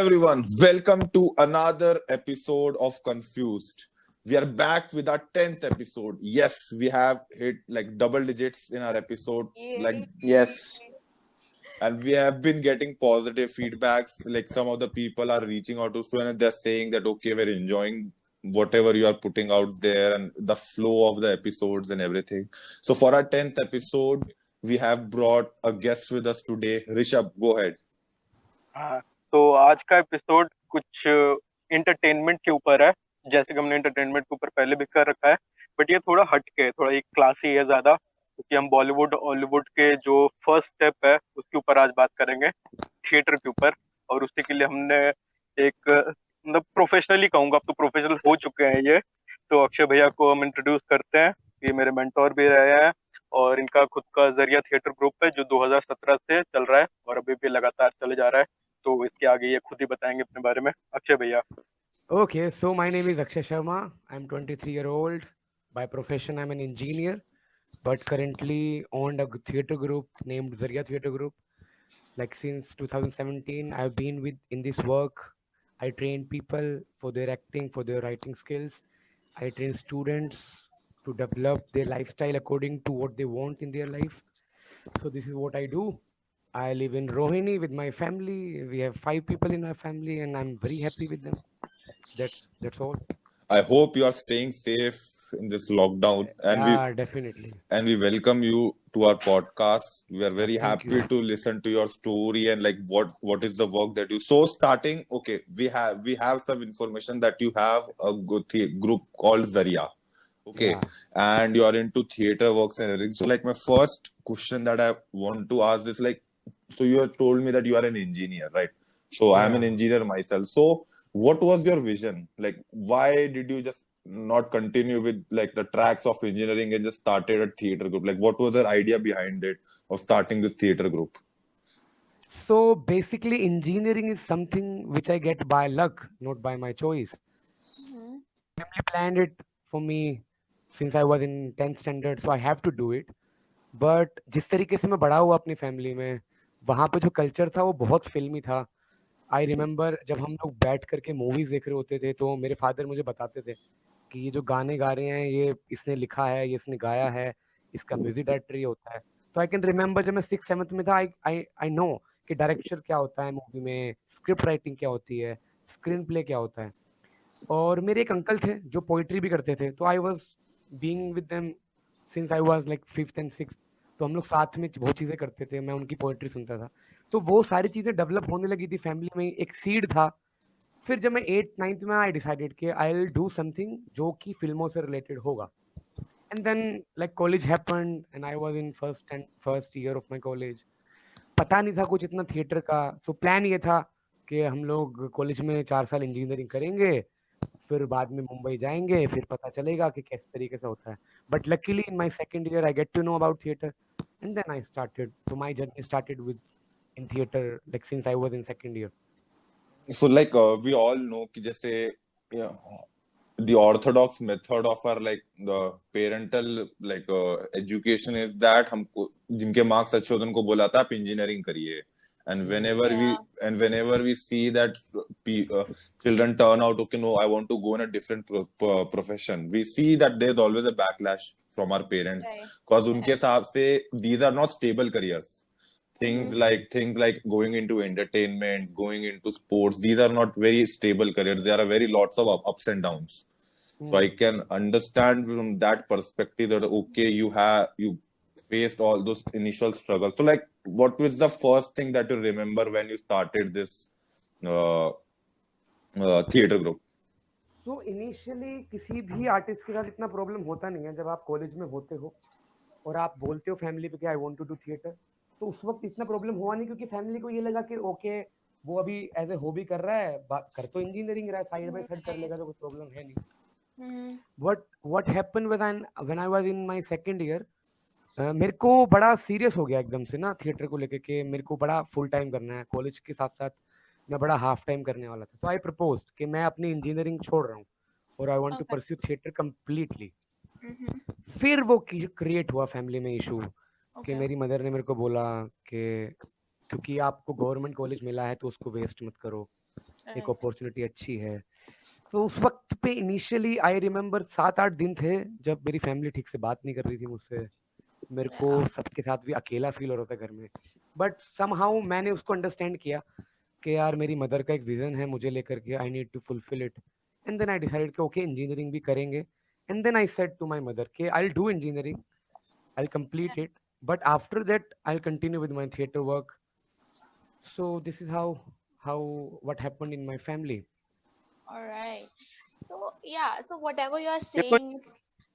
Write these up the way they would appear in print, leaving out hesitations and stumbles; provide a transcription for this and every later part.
everyone, welcome to another episode of Confused. We are back with our 10th episode. Yes, we have hit like double digits in our episode, like, Yes. and we have been getting positive feedbacks. Like, some of the people are reaching out to us and they're saying that okay, we're enjoying whatever you are putting out there and the flow of the episodes and everything. So for our 10th episode, we have brought a guest with us today. Rishabh, go ahead. हाँ, तो आज का episode कुछ entertainment के ऊपर है, जैसे कि हमने इंटरटेनमेंट के ऊपर पहले भी कर रखा है, बट ये थोड़ा हट के थोड़ा एक क्लासी है ज्यादा, क्योंकि हम बॉलीवुड हॉलीवुड के जो फर्स्ट स्टेप है उसके ऊपर आज बात करेंगे, थिएटर के ऊपर। और उसी के लिए हमने एक मतलब प्रोफेशनली कहूंगा, अब तो प्रोफेशनल हो चुके हैं ये, तो अक्षय भैया को हम इंट्रोड्यूस करते हैं। ये मेरे मेंटोर भी रहे हैं और इनका खुद का जरिया थिएटर ग्रुप है जो 2017 से चल रहा है और अभी भी लगातार चले जा रहा है। तो इसके आगे ये खुद ही बताएंगे अपने बारे में। अक्षय भैया। Okay, so my name is Akshay Sharma. I'm 23-year-old. By profession, I'm an engineer, but currently owned a theater group named Zarya Theater Group. Like since 2017, I've been in this work. I train people for their acting, for their writing skills. I train students to develop their lifestyle according to what they want in their life. So this is what I do. I live in Rohini with my family. We have 5 people in our family, and I'm very happy with them. That's all. I hope you are staying safe in this lockdown, and definitely. we welcome you to our podcast. We are very Thank happy you. to listen to your story and like what is the work that you. So starting, okay, we have some information that you have a good group called Zaria, okay, Yeah. and you are into theater works and everything. So like my first question that I want to ask is like, so you have told me that you are an engineer, right? So I am an Yeah. engineer myself. So what was your vision? Like, why did you just not continue with like the tracks of engineering and just started a theater group? Like, what was the idea behind it of starting this theater group? So basically, engineering is something which I get by luck, not by my choice. Family planned it for me since I was in 10th standard, so I have to do it. But जिस तरीके से मैं बड़ा हुआ अपनी family में, वहाँ पे जो कल्चर था वो बहुत फिल्मी था। आई रिमेम्बर जब हम लोग बैठ करके मूवीज देख रहे होते थे तो मेरे फादर मुझे बताते थे कि ये जो गाने गा रहे हैं ये इसने लिखा है, ये इसने गाया है, इसका म्यूजिक डायरेक्टर ये होता है। तो आई कैन रिमेम्बर जब मैं 6th 7th में था, आई नो कि डायरेक्टर क्या होता है मूवी में, स्क्रिप्ट राइटिंग क्या होती है, स्क्रीन प्ले क्या होता है। और मेरे एक अंकल थे जो पोइट्री भी करते थे, तो I was being with them since I was like 5th and 6th। तो हम लोग साथ में बहुत चीज़ें करते थे, मैं उनकी पोइट्री सुनता था, तो वो सारी चीज़ें डेवलप होने लगी थी फैमिली में, एक सीड था। फिर जब मैं 8th 9th में आई डिसाइडेड कि आई विल डू समथिंग जो कि फिल्मों से रिलेटेड होगा। And then like college happened and I was in first year of my college. पता नहीं था कुछ इतना थिएटर का, सो प्लान ये था कि हम लोग कॉलेज में 4 साल इंजीनियरिंग करेंगे, फिर बाद में मुंबई जाएंगे, फिर पता चलेगा कि किस तरीके से होता है। But luckily in my second year I get to know about theatre and then I started. So my journey started within theatre like since I was in second year. So like we all know कि जैसे yeah, the orthodox method of our like the parental like education is that हमको जिनके marks अच्छे होते हैं उनको बोला था आप इंजीनियरिंग करिए, and whenever we see that children turn out okay no I want to go in a different profession, we see that there's always a backlash from our parents because उनके हिसाब से these are not stable careers. Things like going into entertainment, going into sports, these are not very stable careers. There are very lots of ups and downs. So I can understand from that perspective that okay, you faced all those initial struggles. So like, what was the first thing that you remember when you started this theater group? तो initially किसी भी artist के साथ इतना problem होता नहीं है जब आप कॉलेज में होते हो और आप बोलते हो फैमिली पे कि I want to do theatre. तो उस वक्त इतना प्रॉब्लम हुआ नहीं क्योंकि फैमिली को ये लगा कि ओके वो अभी एज ए हॉबी कर रहा है, कर तो इंजीनियरिंग रहा है, साइड बाय साइड कर लेगा तो कोई प्रॉब्लम है नहीं। What happened when I was in my second year, मेरे को बड़ा सीरियस हो गया एकदम से ना थिएटर को लेके कि मेरे को बड़ा फुल टाइम करना है, कॉलेज के साथ साथ मैं बड़ा हाफ टाइम करने वाला था। तो आई प्रपोज्ड कि मैं अपनी इंजीनियरिंग छोड़ रहा हूँ और I want to pursue theatre completely. फिर वो क्रिएट हुआ फैमिली में इशू कि मेरी मदर ने मेरे को बोला कि क्योंकि आपको गवर्नमेंट कॉलेज मिला है तो उसको वेस्ट मत करो, एक Right. अपॉर्चुनिटी अच्छी है। तो उस वक्त पे इनिशियली आई रिमेम्बर 7-8 दिन थे जब मेरी फैमिली ठीक से बात नहीं कर रही थी मुझसे, मेरे को Yeah. सबके साथ भी अकेला फील हो रहा था घर में, बट समहाउ मैंने उसको अंडरस्टैंड किया कि यार मेरी मदर का एक विजन है मुझे लेकर के, I need to fulfil it, and then I decided कि ओके इंजीनियरिंग भी करेंगे, and then I said to my mother कि I will do engineering, I will complete it, but after that I will continue with my theatre work. So this is how what happened in my family. All right. So yeah, so whatever you are ये तो saying,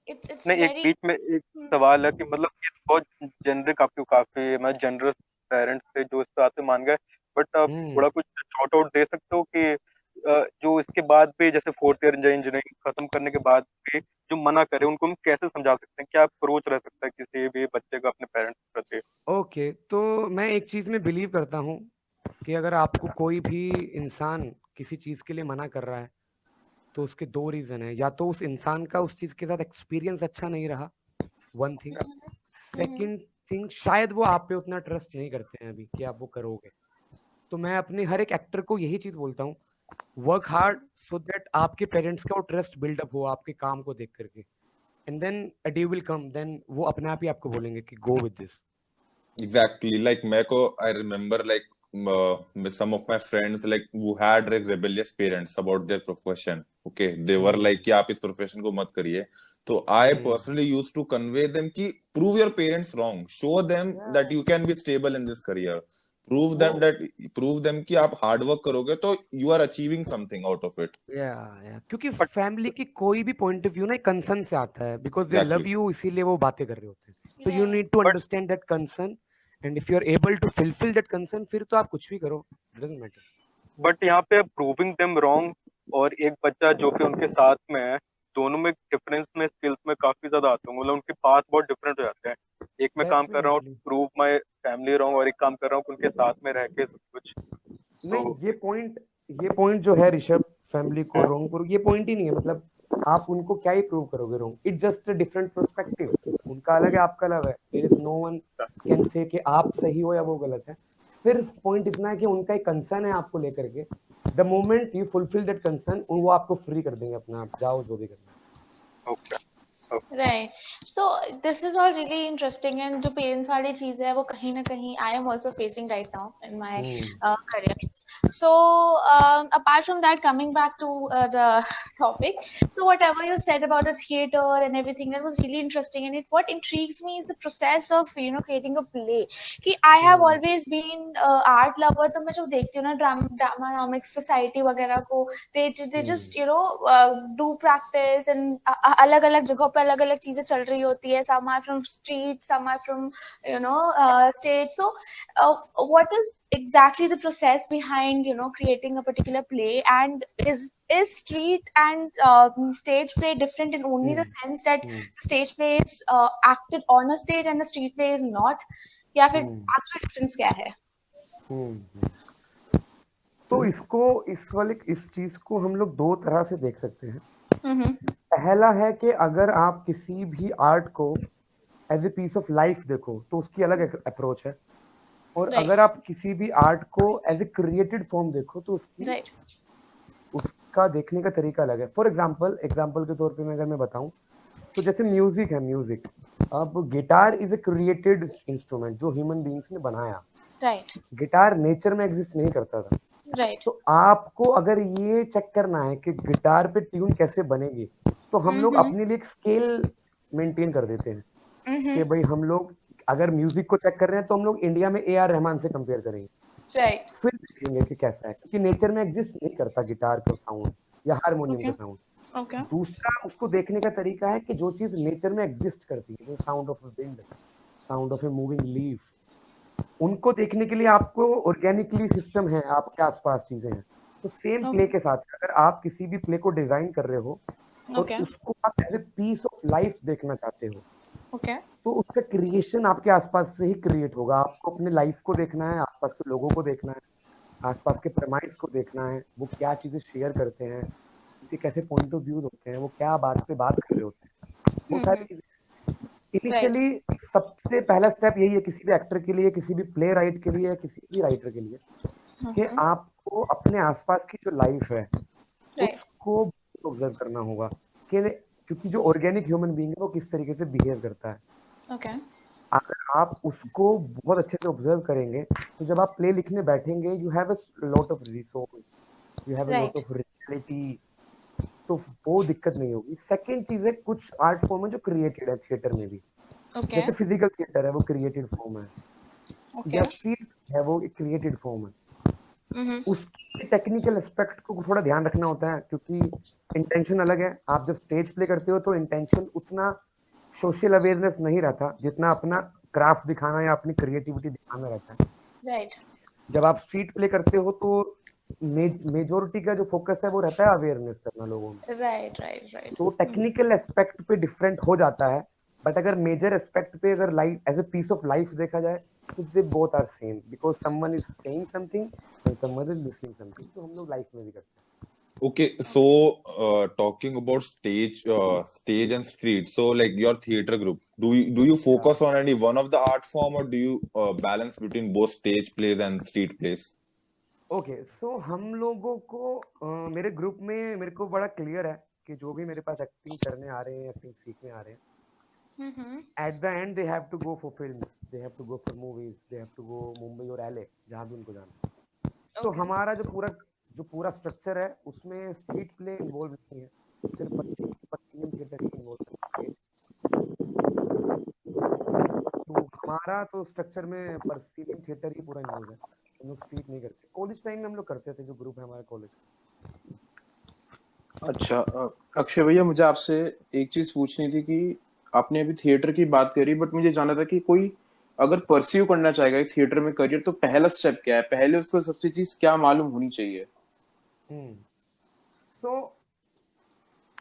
it's नहीं, एक very बीच में एक Hmm. सवाल है कि मतलब ये तो बहुत जेनरिक, आपके काफी मैं जनरस पेरेंट्स थे जो इस बात पे मान गए, बट आप Hmm. थोड़ा कुछ शॉर्ट आउट दे सकते हो कि जो इसके बाद भी जैसे फोर्थ ईयर इंजीनियरिंग खत्म करने के बाद भी जो मना करे उनको हम कैसे समझा सकते हैं, क्या अप्रोच रह सकता है किसी भी बच्चे का अपने पेरेंट्स के प्रति? ओके, तो मैं एक चीज में बिलीव करता हूँ कि अगर आपको कोई भी इंसान किसी चीज के लिए मना कर रहा है तो उसके दो रीजन है, या तो उस इंसान का उस चीज के साथ एक्सपीरियंस अच्छा नहीं रहा, वन थिंग, सेकंड थिंग शायद वो आप पे उतना ट्रस्ट नहीं करते हैं अभी कि आप वो करोगे. तो मैं अपने हर एक एक्टर को यही चीज बोलता हूँ, वर्क हार्ड सो दैट आपके पेरेंट्स का वो ट्रस्ट बिल्डअप हो आपके काम को देख करके, and then a day will come, then वो अपने आप ही आपको बोलेंगे कि go with this. Exactly. Like Meko, I remember like some of my friends like who had like rebellious parents about their profession. Okay, they were like कि आप इस profession को मत करिए. तो I personally used to convey them कि prove your parents wrong. Show them that you can be stable in this career. Prove them कि आप hard work करोगे तो you are achieving something out of it. या क्योंकि family की कोई भी पॉइंट ऑफ व्यू ना कंसर्न से आता है, because they love Exactly. You, इसीलिए वो बातें कर रहे होते हैं. तो you Right. Need to but understand that concern, and if you are able to fulfil that concern फिर तो आप कुछ भी करो, डजंट मैटर. बट यहाँ पे प्रूविंग देम रॉन्ग और एक बच्चा जो कि उनके साथ में है, दोनों में डिफरेंस में स्किल्स में काफी ज्यादा आते हैं, मतलब उनके पाथ बहुत डिफरेंट हो जाते हैं. एक में काम कर रहा हूँ definitely prove my family wrong, और एक काम कर रहा हूँ उनके साथ में रह के सब कुछ. नहीं, तो ये पॉइंट जो है ऋषभ, फैमिली को रोंग करो, ये पॉइंट ही नहीं है. मतलब आप उनको क्या ही प्रूव करोगे wrong, it just a different perspective. उनका अलग है, आपका अलग है. There is no one can say कि आप सही हो या वो गलत है. सिर्फ पॉइंट इतना है कि उनका एक कंसर्न है आपको लेकर के, the moment you fulfil that concern वो आपको फ्री कर देंगे अपना, आप जाओ जो भी करना है. Okay. Right. So this is all really interesting, and जो parents वाली चीज़ है वो कहीं ना कहीं I am also facing right now in my career. So apart from that, coming back to the topic, so whatever you said about the theater and everything, that was really interesting, and what intrigues me is the process of creating a play. कि I have always been art lover, तो मैं जब देखती हूँ ना ड्रामाटिक्स society वगैरह को, they just do practice, and अलग अलग जगहों पे अलग अलग चीजें चल रही होती है. Some are from street, some are from stage. So what is exactly the process behind creating a particular play, and is street and stage play different in only the sense that the stage play is acted on a stage and the street play is not, या फिर actual difference क्या है? तो इस चीज को हम लोग दो तरह से देख सकते हैं. पहला है कि अगर आप किसी भी आर्ट को as a piece of life देखो तो उसकी अलग अप्रोच है, और Right. अगर आप किसी भी आर्ट को एज ए क्रिएटेड फॉर्म देखो तो Right. उसका देखने का तरीका अलग है. फॉर एग्जाम्पल के तौर पे मैं अगर मैं बताऊं तो जैसे म्यूजिक है, म्यूजिक, अब guitar is a created instrument जो ह्यूमन बीइंग्स ने बनाया. Right. गिटार नेचर में एग्जिस्ट नहीं करता था. Right. तो आपको अगर ये चेक करना है कि गिटार पे ट्यून कैसे बनेगी, तो हम लोग अपने लिए एक स्केल मेंटेन कर देते हैं कि भाई हम लोग अगर म्यूजिक को चेक कर रहे हैं तो हम लोग इंडिया में ए.आर. रहमान से कंपेयर करेंगे. Right. फिर देखेंगे कि कैसा है, क्योंकि नेचर में एग्जिस्ट नहीं करता गिटार का साउंड या हारमोनियम का साउंड. Okay. दूसरा उसको देखने का तरीका है कि जो चीज नेचर में एग्जिस्ट करती है, sound of wind, sound of a moving leaf, उनको देखने के लिए आपको ऑर्गेनिकली सिस्टम है, आपके आसपास चीजें हैं. तो सेम प्ले के साथ अगर आप किसी भी प्ले को डिजाइन कर रहे हो और Okay. उसको आप as a piece of life देखना चाहते हो, Okay. तो उसका क्रिएशन आपके आसपास से ही क्रिएट होगा. आपको अपने लाइफ को देखना है, आसपास के लोगों को देखना है, आसपास के प्रेमाइस को देखना है, वो क्या चीजें शेयर करते हैं, उनके कैसे पॉइंट ऑफ व्यू होते हैं, वो क्या बात पे बात कर रहे होते हैं, वो सारी चीजें. इनिशियली सबसे पहला स्टेप यही है किसी भी एक्टर के लिए, किसी भी प्ले राइट के लिए, किसी भी राइटर के लिए, कि को अपने आसपास की जो लाइफ है Right. उसको ऑब्जर्व करना होगा कि क्योंकि जो ऑर्गेनिक ह्यूमन बीइंग है वो किस तरीके से बिहेव करता है। Okay. अगर आप उसको बहुत अच्छे से ऑब्जर्व करेंगे तो जब आप प्ले लिखने बैठेंगे you have a lot of resource, you have a lot Right. Of reality, तो वो दिक्कत नहीं होगी। सेकंड चीज है कुछ आर्ट फॉर्म है जो क्रिएटेड है थिएटर में भी, Okay. जैसे फिजिकल थिएटर है वो क्रिएटेड फॉर्म है, या Okay. स्ट्रीट है वो एक क्रिएटेड फॉर्म है। Mm-hmm. उसके टेक्निकल एस्पेक्ट को थोड़ा ध्यान रखना होता है क्योंकि इंटेंशन अलग है। आप जब स्टेज प्ले करते हो तो इंटेंशन उतना सोशल अवेयरनेस नहीं रहता जितना अपना क्राफ्ट दिखाना या अपनी क्रिएटिविटी दिखाना रहता है। Right. जब आप स्ट्रीट प्ले करते हो तो मेजोरिटी का जो फोकस है वो रहता है अवेयरनेस करना लोगों में, Right. Right. Right. तो टेक्निकल एस्पेक्ट पे डिफरेंट हो जाता है। बट अगर मेजर एस्पेक्ट पे अगर life as a piece of life देखा जाए तो they both are same because someone is saying something and someone is listening something, तो हम लोग लाइफ में भी करते हैं। Okay, so talking about stage and street. So like your theater group, do you focus on any one of the art form or do you balance between both stage plays and street plays? Okay so हम लोगों को मेरे group में मेरे को बड़ा clear है कि जो भी मेरे पास एक्टिंग करने आ रहे हैं, एक्टिंग सीखने आ रहे हैं, Mm-hmm. At the end they have to go for films, they have to go for movies, they have to go Mumbai और एलए जहाँ भी उनको जाना है। तो Okay. हमारा जो पूरा स्ट्रक्चर है उसमें स्ट्रीट प्ले इन्वॉल्व नहीं है, सिर्फ पश्चिम थिएटर ही इन्वॉल्व है। तो हमारा तो स्ट्रक्चर में परसीविंग थिएटर ही पूरा इन्वॉल्व है, हम लोग स्ट्रीट नहीं करते। कॉलेज टाइम में हम लोग करते थे, जो ग्रुप है हमारे कॉलेज का। अच्छा अक्षय भैया, मुझे आपसे एक चीज पूछनी थी कि आपने अभी थिएटर की बात करी, बट मुझे जानना था कि कोई अगर परस्यू करना चाहेगा थिएटर में करियर तो पहला स्टेप क्या है, पहले उसको सबसे चीज क्या मालूम होनी चाहिए? तो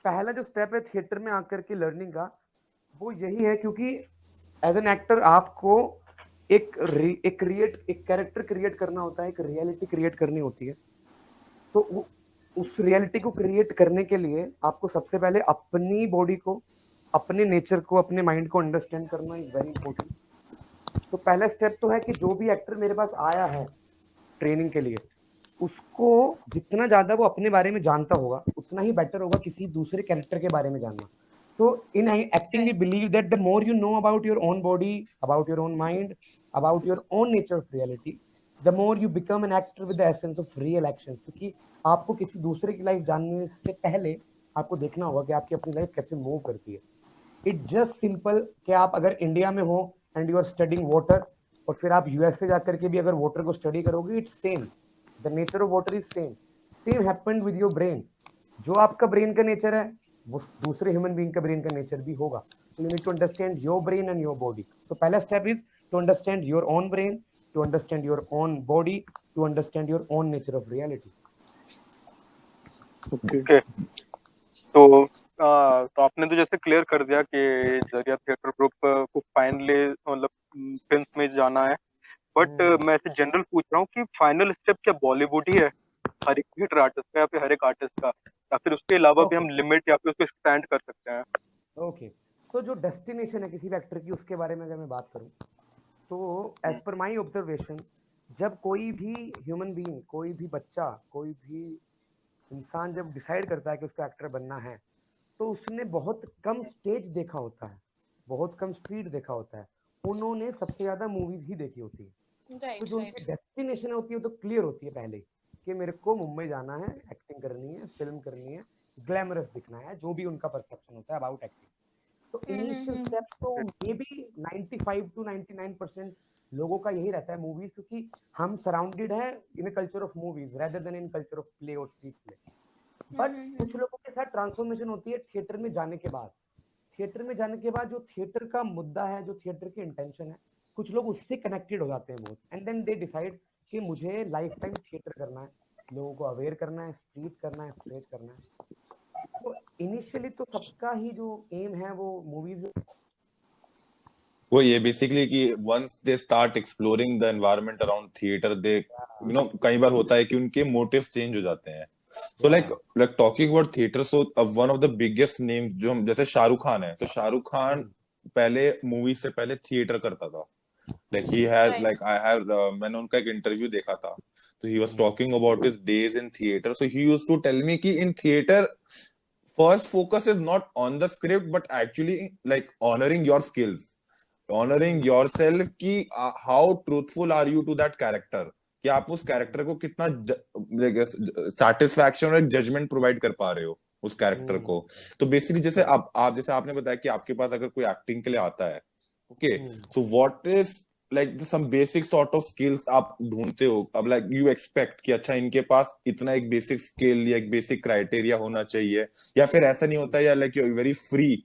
पहला जो स्टेप है थिएटर में आकर के लर्निंग का वो यही है, क्योंकि एज एन एक्टर आपको एक कैरेक्टर क्रिएट करना होता है, एक रियलिटी क्रिएट करनी होती है। तो उस रियलिटी को क्रिएट करने के लिए आपको सबसे पहले अपनी बॉडी को, अपने नेचर को, अपने माइंड को अंडरस्टैंड करना इज वेरी इंपॉर्टेंट। तो पहला स्टेप तो है कि जो भी एक्टर मेरे पास आया है ट्रेनिंग के लिए, उसको जितना ज्यादा वो अपने बारे में जानता होगा उतना ही बेटर होगा किसी दूसरे कैरेक्टर के बारे में जानना। तो in acting we believe that the more you know about your own body, about your own mind, about your own nature of reality, the more you become an actor with the essence of real actions। क्योंकि आपको किसी दूसरे की life जानने से पहले आपको देखना होगा कि आपकी अपनी लाइफ कैसे मूव करती है। इट जस्ट सिंपल कि आप अगर इंडिया में हो and you are studying water और फिर आप यूएसए जाकर के भी अगर वाटर को स्टडी करोगे, it's same, the nature of water is same happened with your brain. जो आपका ब्रेन का नेचर है वो दूसरे ह्यूमन बीइंग का ब्रेन का नेचर भी होगा। So you need to understand your brain and your body. तो पहला step is to understand your own brain, to understand your own body, to understand your own nature of reality. Okay तो आपने तो जैसे clear कर दिया कि जरिया थिएटर ग्रुप को फाइनली मतलब फिल्म्स में जाना है, बट मैं ऐसे जनरल पूछ रहा हूँ कि फाइनल स्टेप क्या बॉलीवुड ही है हर एक थिएटर आर्टिस्ट का या फिर हर एक आर्टिस्ट का, या फिर उसके अलावा भी हम लिमिट या फिर उसको एक्सपेंड कर सकते हैं? ओके सो जो डेस्टिनेशन है किसी भी एक्टर की, उसके बारे में अगर मैं बात करूं तो एज पर माई ऑब्जर्वेशन, जब कोई भी ह्यूमन बीइंग, कोई भी बच्चा, कोई भी इंसान जब डिसाइड करता है कि उसको एक्टर बनना है तो उसने बहुत कम स्टेज देखा होता है, बहुत कम स्ट्रीट देखा होता है, उन्होंने सबसे ज्यादा मूवीज ही देखी होती है। तो जो उनकी डेस्टिनेशन होती है वो तो क्लियर होती है पहले कि मेरे को मुंबई जाना है, एक्टिंग करनी है, फिल्म करनी है, ग्लैमरस दिखना है, जो भी उनका परसेप्शन होता है अबाउट एक्टिंग। तो इनिशियल स्टेप तो मे बी 95 to 99% लोगों का यही रहता है मूवीज, क्योंकि हम सराउंडेड है in culture of movies rather then in culture of play और स्ट्रीट प्ले। बट कुछ लोगों के साथ ट्रांसफॉर्मेशन होती है थिएटर में जाने के बाद। थिएटर में जाने के बाद जो थिएटर का मुद्दा है, जो थिएटर की इंटेंशन है, कुछ लोग उससे कनेक्टेड हो जाते हैं बहुत, एंड देन दे डिसाइड कि मुझे लाइफ टाइम थिएटर करना है, लोगों को अवेयर करना है, स्ट्रीट करना है, स्टेज करना है। तो इनिशियली तो सबका ही जो एम है वो मूवीज, वो ये बेसिकली कि once they start exploring the environment around theatre, they कई बार होता है कि उनके मोटिव्स चेंज हो जाते हैं। So like talking about theater, so one of the biggest names जो जैसे शाहरुख खान है, तो शाहरुख खान पहले मूवी से पहले थिएटर करता था, Like he has Right. like I have मैंने उनका एक इंटरव्यू देखा था, तो he was talking about his days in theater. So he used to tell me कि in theater first focus is not on the script but actually like honoring your skills, honoring yourself कि how truthful are you to that character, कि आप उस character को कितना satisfaction और judgement provide कर पा रहे हो उस कैरेक्टर को। तो बेसिकली जैसे आप जैसे आपने बताया कि आपके पास अगर कोई एक्टिंग के लिए आता है, okay, so what is like some basic sort of skills आप ढूंढते हो, अब लाइक यू एक्सपेक्ट कि अच्छा इनके पास इतना एक बेसिक स्किल या एक बेसिक क्राइटेरिया होना चाहिए, या फिर ऐसा नहीं होता, या like you are very free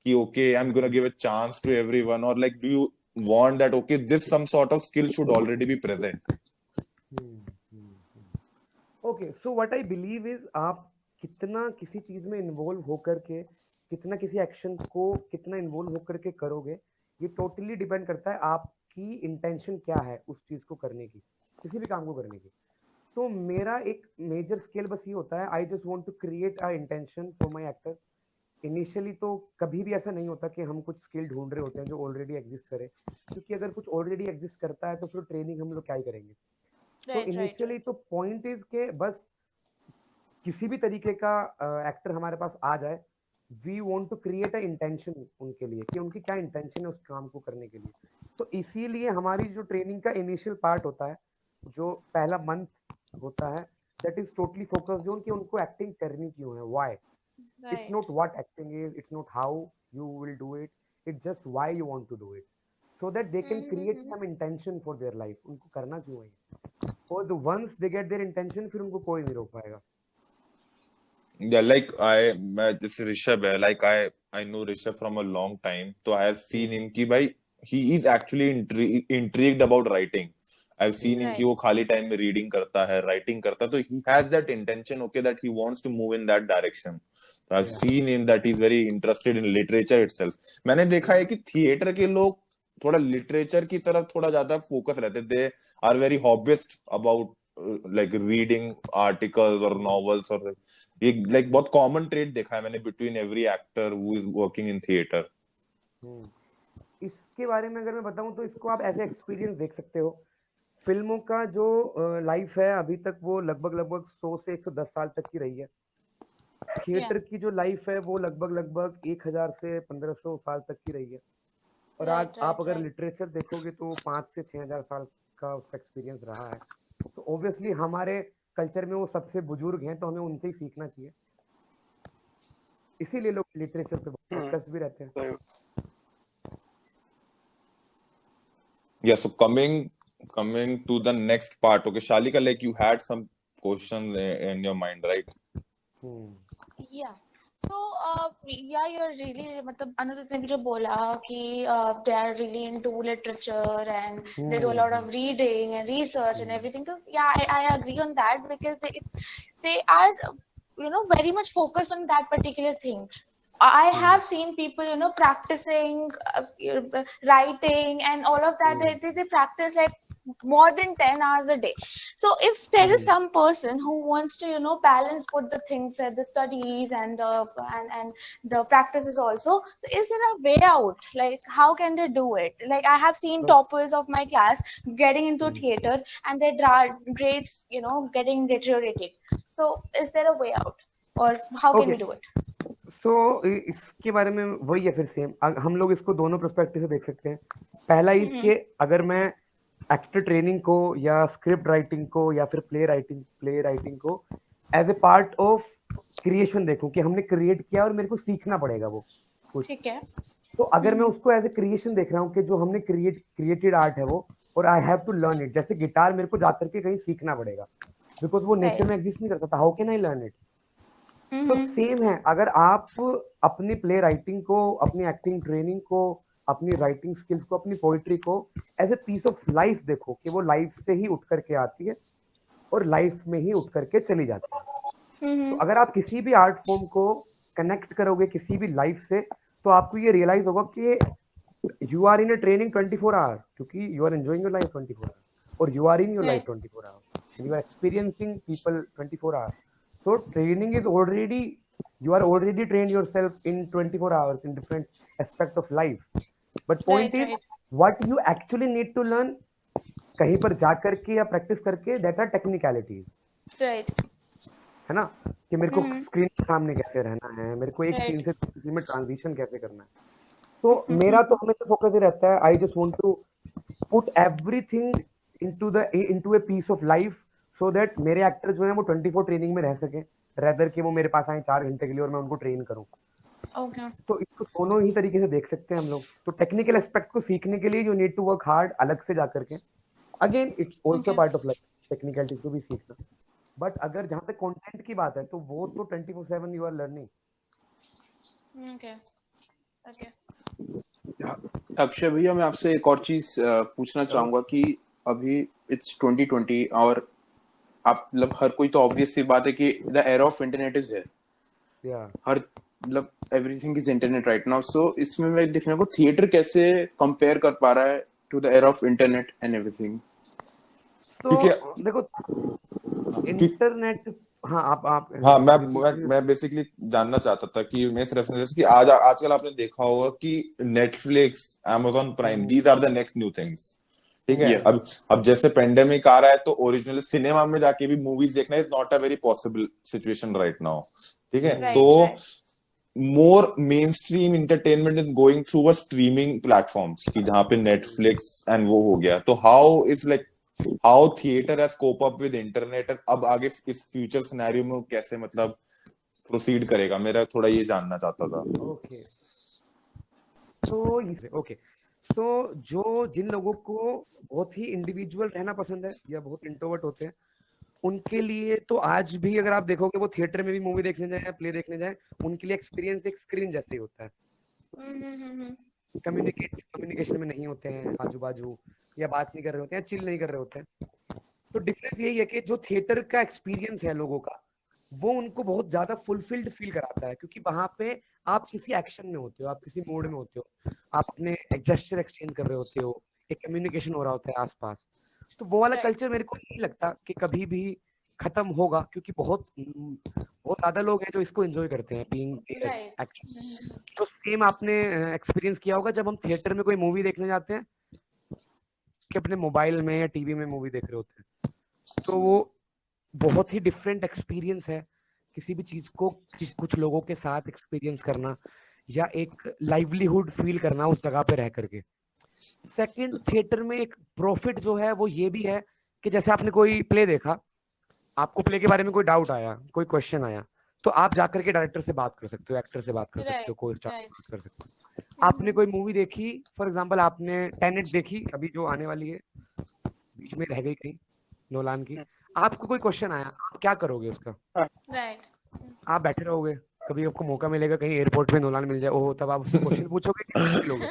कि okay, I'm gonna give a chance to everyone, or like do you want that okay, this some sort of skill should already be present? Okay, so what I believe is आप कितना किसी चीज में involve होकर के, कितना किसी action को कितना इन्वॉल्व होकर के करोगे, ये टोटली डिपेंड करता है आपकी इंटेंशन क्या है उस चीज को करने की, किसी भी काम को करने की। तो मेरा एक मेजर स्किल बस ये होता है, I just want to create a intention for my actors. Initially तो कभी भी ऐसा नहीं होता कि हम कुछ स्किल ढूंढ रहे होते हैं जो ऑलरेडी एग्जिस्ट करे, क्योंकि अगर कुछ ऑलरेडी एग्जिस्ट करता है तो फिर ट्रेनिंग हम लोग क्या ही करेंगे। तो इनिशियली तो पॉइंट इज के बस किसी भी तरीके का एक्टर हमारे पास आ जाए, we want to create a intention उनके लिए कि उनकी क्या इंटेंशन है उस काम को करने के लिए। तो इसीलिए हमारी जो ट्रेनिंग का इनिशियल पार्ट होता है, जो पहला मंथ होता है, that is totally focused on कि उनको एक्टिंग करनी क्यों है, why. It's not what acting is, it's not how you will do it, it's just why you want to do it, so that they can create some intention for their life। उनको करना क्यों है, और the once they get their intention, फिर उनको कोई नहीं रोक पाएगा। Yeah, like मैं जैसे ऋषभ है, like I know Rishabh from a long time, तो I have seen him कि भाई he is actually intrigued about writing. I've seen him कि वो खाली टाइम में रीडिंग करता है, राइटिंग करता है, तो he has that intention, okay, that he wants to move in that direction. So I've seen him that he's very interested in literature itself. मैंने देखा है कि थिएटर के लोग थोड़ा लिटरेचर की तरफ थोड़ा ज्यादा फोकस रहते, they are very hobbyist about like reading articles or novels, और ये like बहुत कॉमन ट्रेड देखा है मैंने between every actor who is working in theater. इसके बारे में अगर मैं बताऊं तो इसको आप ऐसे एक्सपीरियंस देख सकते हो, फिल्मों का जो लाइफ है अभी तक वो लगभग 100 से 110 साल तक की रही है। थिएटर की जो लाइफ है वो लगभग 1000 से 1500 साल तक की रही है। और आज आप अगर लिटरेचर देखोगे तो 5 से 6000 साल का उसका एक्सपीरियंस रहा है। तो ऑब्वियसली हमारे कल्चर में वो सबसे बुजुर्ग हैं, तो हमें उनसे ही सीखना चाहिए, इसीलिए लोग लिटरेचर पे फोकस भी रहते हैं। Yeah, so coming to the next part, okay, Shalika, like you had some questions in your mind, right? Yeah. So yeah, you're really मतलब अनुदित ने भी जो बोला कि they are really into literature and they do a lot of reading and research and everything. So yeah, I agree on that because they are very much focused on that particular thing. I have seen people practicing writing and all of that. They practice like more than 10 hours a day. So if there is some person who wants to balance both the things, the studies and the practices also, so is there a way out? Like how can they do it? Like I have seen toppers of my class getting into theater and their grades getting deteriorated. So is there a way out, or how can we do it? सो इसके बारे में वही है, फिर same हम लोग इसको दोनों पर्सपेक्टिव से देख सकते हैं। पहला इसके अगर मैं एक्टर ट्रेनिंग को या स्क्रिप्ट राइटिंग को या फिर प्ले राइटिंग को as a part of creation देखूं कि हमने क्रिएट किया और मेरे को सीखना पड़ेगा वो कुछ, ठीक है। तो अगर मैं उसको एज ए क्रिएशन देख रहा हूँ कि जो हमने क्रिएटेड आर्ट है वो, और I have to learn it, जैसे गिटार मेरे को जाकर के कहीं सीखना पड़ेगा बिकॉज वो नेचर में एग्जिस्ट नहीं कर सकता, how can I learn it. तो सेम है, अगर आप अपनी प्ले राइटिंग को, अपनी एक्टिंग ट्रेनिंग को, अपनी राइटिंग स्किल्स को, अपनी पोइट्री को as a piece of life देखो कि वो लाइफ से ही उठ करके आती है और लाइफ में ही उठ करके चली जाती है। तो अगर आप किसी भी आर्ट फॉर्म को कनेक्ट करोगे किसी भी लाइफ से, तो आपको ये रियलाइज होगा कि you are in a training 24 hour, क्योंकि you are enjoying your life 24 hour, और you are in your life 24 hour, you are experiencing people 24 hour. So training is already, you are already trained yourself in 24 hours in different aspect of life. But point is, what you actually need to learn कहीं पर जा करके या practice करके, that are technicalities, Right. है ना, कि मेरे को स्क्रीन के सामने कैसे रहना है, मेरे को एक Right. सीन से दूसरे सीन में ट्रांजिशन कैसे करना है. तो मेरा तो हमेशा फोकस ही रहता है, I just want to put everything into a piece of life, so that मेरे एक्टर जो है वो 24 ट्रेनिंग में रह सके, रेदर कि वो मेरे पास आए 4 घंटे के लिए और मैं उनको ट्रेन करूं. Okay. तो इसको दोनों ही तरीके से देख सकते हैं हम लोग. तो टेक्निकल एस्पेक्ट को सीखने के लिए you need to work hard अलग से जाकर के. Again it's also Okay. Part of life, technicalities को भी सीखना. बट अगर जहां तक कंटेंट की बात है तो वो तो 24/7 you are learning. Okay. Okay. Akshay भैया, मैं आपसे एक और चीज पूछना चाहूंगा कि अभी इट्स 2020 और आप मतलब हर कोई, तो ऑब्वियस सी बात है कि the era of internet is here. या हर मतलब everything is internet right now. So इसमें मैं देखने को थिएटर कैसे कंपेयर कर पा रहा है to the era of internet and everything. तो क्योंकि देखो इंटरनेट, हाँ आप हाँ मैं बेसिकली जानना चाहता था कि मैं सिर्फ कि आजकल आपने देखा होगा कि Netflix, Amazon Prime, these are the next new things. ठीक है. Yeah. अब जैसे पेंडेमिक आ रहा है तो ओरिजिनल सिनेमा में जाके भी मूवीज देखना is not a very possible situation right now. ठीक है. Right, तो right. More mainstream entertainment is going through a streaming platforms की जहाँ पे नेटफ्लिक्स एंड वो हो गया. तो how theatre has cope up with internet, अब आगे इस फ्यूचर सिनेरियो में कैसे मतलब प्रोसीड करेगा, मेरा थोड़ा ये जानना चाहता था. ओके. तो जो जिन लोगों को बहुत ही इंडिविजुअल रहना पसंद है या बहुत इंट्रोवर्ट होते हैं, उनके लिए तो आज भी अगर आप देखोगे वो थिएटर में भी मूवी देखने जाए, प्ले देखने जाए, उनके लिए एक्सपीरियंस एक स्क्रीन जैसे ही होता है. कम्युनिकेशन में नहीं होते हैं आजू बाजू, या बात नहीं कर रहे होते हैं, चिल नहीं कर रहे होते हैं. तो डिफरेंस यही है कि जो थिएटर का एक्सपीरियंस है लोगों का, वो उनको बहुत ज्यादा फुलफिल्ड फील कराता है, क्योंकि वहां पे आप किसी एक्शन में होते हो, आप किसी मोड में होते हो, आप अपने जेस्चर एक्सचेंज कर रहे होते हो, एक कम्युनिकेशन हो रहा होता है आसपास. तो वो वाला कल्चर मेरे को नहीं लगता कि कभी भी खत्म होगा, क्योंकि बहुत ज्यादा लोग हैं जो इसको एंजॉय करते हैं बीइंग Right. एक्शन. तो सेम आपने एक्सपीरियंस किया होगा जब हम थिएटर में कोई मूवी देखने जाते हैं कि अपने मोबाइल में या टीवी में मूवी देख रहे होते हैं. तो वो बहुत ही डिफरेंट एक्सपीरियंस है किसी भी चीज को कुछ लोगों के साथ एक्सपीरियंस करना या एक लाइवलीहुड फील करना उस जगह पे रह करके. सेकंड, थिएटर में एक प्रॉफिट जो है वो ये भी है कि जैसे आपने कोई प्ले देखा, आपको प्ले के बारे में कोई डाउट आया, कोई क्वेश्चन आया, तो आप जाकर के डायरेक्टर से बात कर सकते हो, एक्टर से बात कर सकते हो, कोई स्टार से बात कर सकते हो. आपने कोई मूवी देखी, फॉर एग्जांपल आपने टेनेट देखी अभी जो आने वाली है, बीच में रह गई कहीं, नोलान की, आपको कोई क्वेश्चन आया, आप क्या करोगे उसका? Right. आप बैठे रहोगे, कभी आपको मौका मिलेगा कहीं एयरपोर्ट पे नोलान मिल जाए, ओह तब आप उससे क्वेश्चन पूछोगे कि लोगे.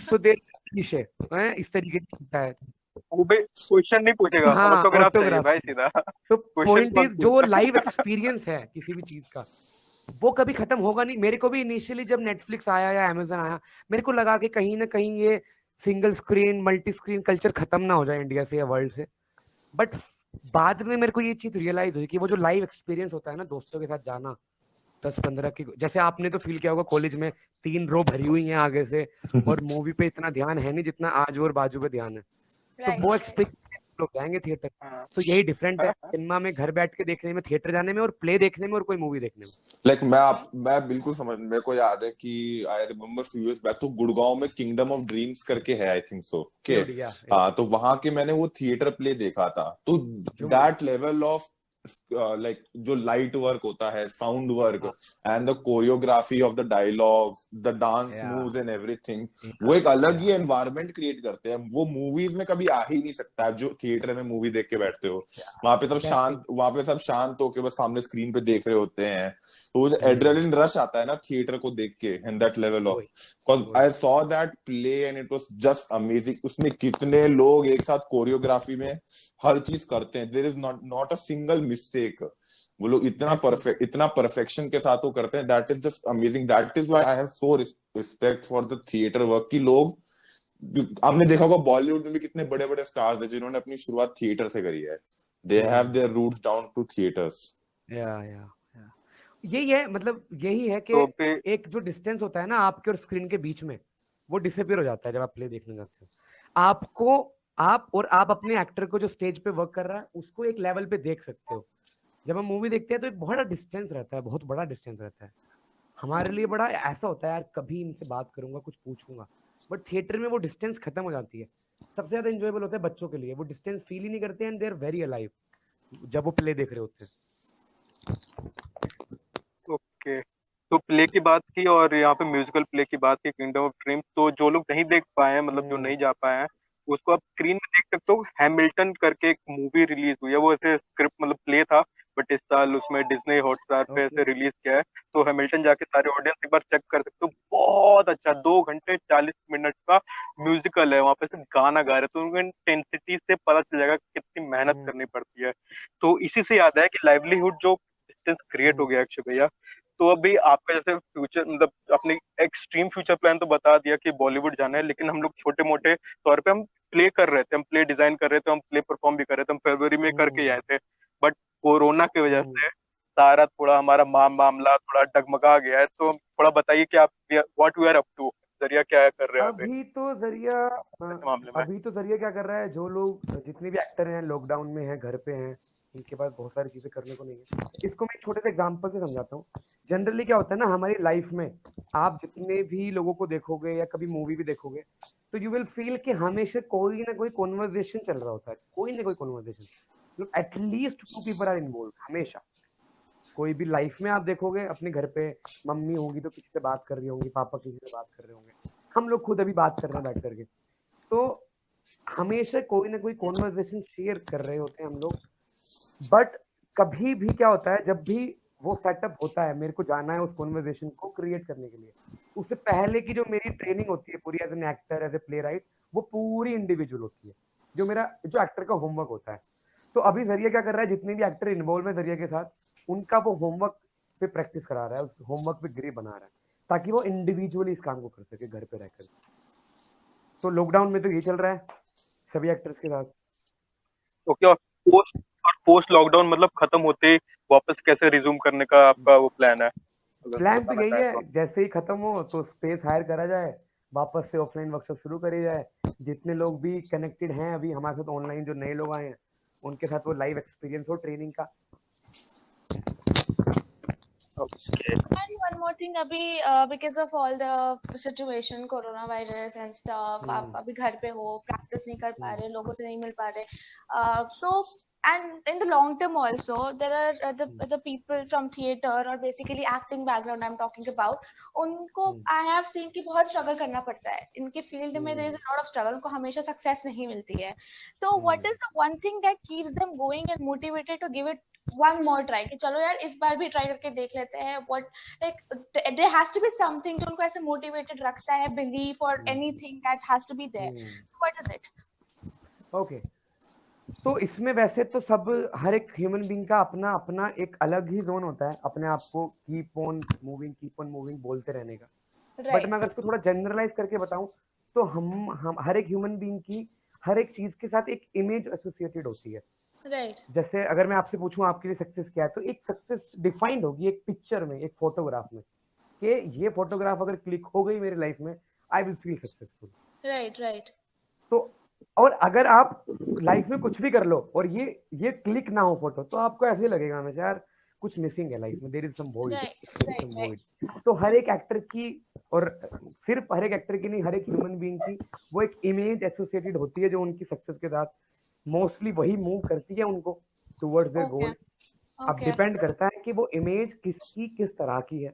तो देर विषय इस तरीके की होता है. वो भी क्वेश्चन नहीं पूछेगा, हाँ, ऑटोग्राफ चाहिए autograph भाई सीधा. तो Questions पॉइंट मत इज जो लाइव एक्सपीरियंस है किसी भी चीज का, वो कभी खत्म होगा नहीं. मेरे को भी इनिशियली जब नेटफ्लिक्स आया या अमेजन आया, मेरे को लगा कि कहीं ना कहीं ये single screen multi screen culture खत्म ना हो जाए इंडिया से या वर्ल्ड से. बट बाद में मेरे को ये चीज रियलाइज हुई कि वो जो लाइव एक्सपीरियंस होता है ना, दोस्तों के साथ जाना 10-15 की, जैसे आपने तो फील किया होगा कॉलेज में 3 रो भरी हुई हैं आगे से और मूवी पे इतना ध्यान है नहीं जितना आजू और बाजू पे ध्यान है. तो Right. वो Right. एक्सपीरियंस लोग जाएंगे थिएटर. तो यही डिफरेंट है सिनेमा में घर बैठ के देखने में, थिएटर जाने में, और प्ले देखने में, और कोई मूवी देखने में. लाइक मैं बिल्कुल समझ, मेरे को याद है कि I remember few years back तो गुड़गांव में किंगडम ऑफ ड्रीम्स करके है, आई थिंक सो. ओके. हाँ, तो वहां के मैंने वो थिएटर प्ले देखा था. तो दैट लेवल ऑफ लाइक जो लाइट वर्क होता है, sound work and the choreography of the dialogues, the dance moves and everything, वो एक अलग ही एनवायरनमेंट क्रिएट करते हैं. वो मूवीज में कभी आ ही नहीं सकता है. जो थिएटर में मूवी देख के बैठते हो, वहां पे सब शांत होके बस सामने स्क्रीन पे देख रहे होते हैं. तो वो एड्रेनलिन रश आता है ना थिएटर को देख के, and that level of, I saw that play and it was just amazing. उसमें कितने लोग एक साथ कोरियोग्राफी में हर चीज करते हैं, there is not a single mistake. वो लोग इतना परफेक्शन के साथ वो करते हैं, that is just amazing. That is why I have so respect for the theatre work. की लोग, आपने देखा होगा बॉलीवुड में भी कितने बड़े बड़े स्टार्स हैं जिन्होंने अपनी शुरुआत थिएटर से करी है. They have their roots down to theatres. यही है, मतलब यही है कि तो एक जो डिस्टेंस होता है ना आपके और स्क्रीन के बीच में, वो डिसअपियर हो जाता है जब आप प्ले देखने जाते हो। आपको आप अपने एक्टर को जो स्टेज पे वर्क कर रहा है उसको एक लेवल पे देख सकते हो। जब हम मूवी देखते हैं तो एक बहुत डिस्टेंस रहता है, बहुत बड़ा डिस्टेंस रहता है हमारे लिए। बड़ा ऐसा होता है यार कभी इनसे बात करूंगा, कुछ पूछूंगा, बट थिएटर में वो डिस्टेंस खत्म हो जाती है। सबसे ज्यादा एंजॉयबल होता है बच्चों के लिए, वो डिस्टेंस फील ही नहीं करते and they are very alive जब वो प्ले देख रहे होते हैं। ओके, तो प्ले की बात की और यहाँ पे म्यूजिकल प्ले की बात की किंगडम ऑफ ड्रीम्स, तो जो लोग नहीं देख पाए हैं, मतलब जो नहीं जा पाए हैं, उसको आप स्क्रीन में देख सकते हो। हैमिल्टन करके एक मूवी रिलीज हुई है, वो ऐसे स्क्रिप्ट मतलब प्ले था, बट इस साल उसमें डिज्नी हॉटस्टार पे ऐसे रिलीज किया है। तो हैमिल्टन जाके सारे ऑडियंस एक बार चेक कर सकते हो, बहुत अच्छा 2 घंटे 40 मिनट का म्यूजिकल है। वहाँ पे से गाना गा रहे हैं, तो उनको इंटेंसिटी से पता चल जाएगा कि कितनी मेहनत करनी पड़ती है। तो इसी से याद है कि लाइवलीहुड जो डिस्टेंस क्रिएट हो गया अक्षय भैया। तो अभी आपका जैसे फ्यूचर मतलब अपने एक्सट्रीम फ्यूचर प्लान तो बता दिया कि बॉलीवुड जाना है, लेकिन हम लोग छोटे मोटे तौर पे हम प्ले कर रहे थे, हम प्ले डिजाइन कर रहे थे, हम प्ले परफॉर्म भी कर रहे थे, हम फरवरी में करके ही आए थे। बट कोरोना की वजह से सारा थोड़ा हमारा मामला थोड़ा डगमगा गया है। तो थोड़ा बताइए कि आप what we are up to, जरिया क्या कर रहे हैं अभी अभी तो जरिया इस मामले में। अभी तो जरिया क्या कर रहा है, जो लोग जितने भी एक्टर हैं लॉकडाउन में हैं, घर पे हैं, इनके पास बहुत सारी चीजें करने को नहीं है। इसको मैं एक छोटे से एग्जांपल से समझाता हूँ। जनरली क्या होता है ना हमारी लाइफ में, आप जितने भी लोगों को देखोगे या कभी मूवी भी देखोगे तो यू विल फील कि हमेशा कोई ना कोई कॉन्वर्जेशन चल रहा होता है, कोई ना कोई conversation, at least 2 people are involve हमेशा। कोई भी लाइफ में आप देखोगे अपने घर पे मम्मी होगी तो किसी से बात कर रही होंगी, पापा किसी से बात कर रहे होंगे, हम लोग खुद अभी बात कर रहे हैं बैठ करके, तो हमेशा कोई ना कोई कॉन्वर्सेशन शेयर कर रहे होते हैं हम लोग। बट कभी भी क्या होता है, जब भी वो सेटअप होता है मेरे को जाना है उस कॉन्वर्सेशन को क्रिएट करने के लिए, उससे पहले की जो मेरी ट्रेनिंग होती है पूरी as an actor as a playwright, वो पूरी इंडिविजुअल होती है, जो मेरा जो एक्टर का होमवर्क होता है। तो अभी जरिया क्या कर रहा है, जितने भी एक्टर इन्वॉल्व है जरिया के साथ उनका वो होमवर्क पे प्रैक्टिस करा रहा है, उस होमवर्क पे ग्रिप बना रहा है ताकि वो इंडिविजुअली इस काम को कर सके घर पे रहकर। तो लॉकडाउन में तो ये चल रहा है सभी एक्टर्स के साथ। ओके, और पोस्ट लॉकडाउन मतलब खत्म होते ही वापस कैसे रिज्यूम करने का आपका वो प्लान है, अगर प्लान तो बताना यही चाहें है, तो। जैसे ही खत्म हो तो स्पेस हायर करा जाए, वापस से ऑफलाइन वर्कशॉप शुरू करी जाए। जितने लोग भी कनेक्टेड हैं अभी हमारे साथ ऑनलाइन, जो नए लोग आए हैं उनके साथ वो लाइव एक्सपीरियंस हो ट्रेनिंग का। Okay, And one more thing, अभी because of all the situation, coronavirus and stuff, आप अभी घर पे हो, practice नहीं कर पा रहे, लोगों से नहीं मिल पा रहे, so and in the long term also there are the people from theater or basically acting background I'm talking about, उनको I have seen कि बहुत struggle करना पड़ता है इनके field में, there is a lot of struggle, उनको हमेशा success नहीं मिलती है। तो what is the one thing that keeps them going and motivated to give it one more try कि चलो यार इस बार भी ट्राई करके देख लेते हैं, what like there has to be something जो उनको ऐसे motivated रखता है, belief or anything that has to be there, so what is it? Okay, तो इसमें वैसे तो सब हर एक ह्यूमन बीइंग का अपना अपना एक अलग ही जोन होता है अपने आप को कीप ऑन मूविंग बोलते रहने का। बट मैं अगर इसको थोड़ा जनरलाइज करके बताऊं तो हम हर एक ह्यूमन बीइंग की हर एक चीज के साथ एक इमेज एसोसिएटेड होती है। राइट, जैसे अगर मैं आपसे पूछूं आपके लिए सक्सेस क्या है, तो एक सक्सेस डिफाइंड होगी एक पिक्चर में, एक फोटोग्राफ में, कि ये फोटोग्राफ अगर क्लिक हो गई मेरी लाइफ में I will feel successful. Right, तो और अगर आप लाइफ में कुछ भी कर लो और ये क्लिक ना हो फोटो, तो आपको ऐसे ही लगेगा हमेशा यार कुछ मिसिंग है लाइफ में, देयर इज सम वॉइड। तो हर एक एक्टर की, और सिर्फ हर एक एक्टर की नहीं, हर एक ह्यूमन बीइंग की वो एक इमेज एसोसिएटेड होती है जो उनकी सक्सेस के साथ मोस्टली वही मूव करती है उनको टुवर्ड्स देयर गोल। अब डिपेंड करता है कि वो इमेज किसकी किस तरह की है।